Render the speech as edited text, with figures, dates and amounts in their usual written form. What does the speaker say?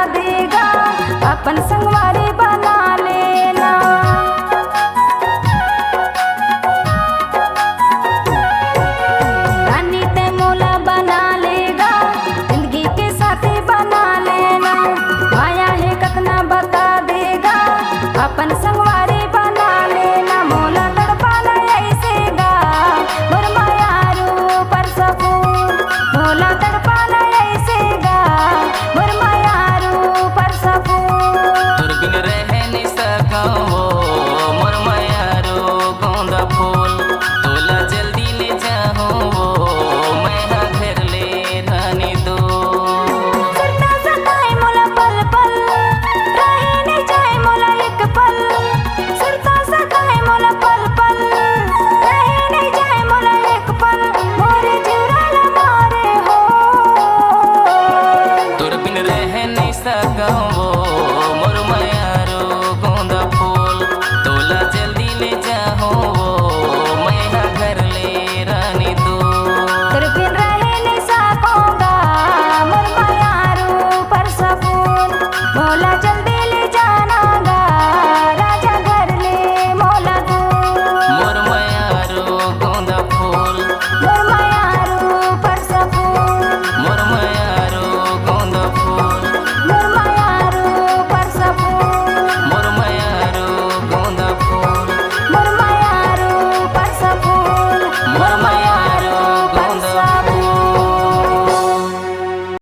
देगा, अपन संगवारी बना लेना। रानी ते मोला बना लेगा, जिंदगी के साथी बना लेना। माया है कतना बता देगा, अपन संगवारी बना लेना। मोला तड़पाना ऐसे गा मोर मायारू पर सकून, मोला तड़पाना ऐसे गा मोर मायारू पर सकून। तोर बिन रह नहीं सकूं मोर मायारू गोंदा फूल, तोला जल्दी ले जाऊं मैं घर ले रानी दो। सुरता सताए मोला पल पल, रहे नहीं जाए मोला एक पल। सुरता सताए मोला पल पल, रहे नहीं जाए मोला एक पल। मोरे जुराला मारे हो, तोर बिन रह नहीं सकूं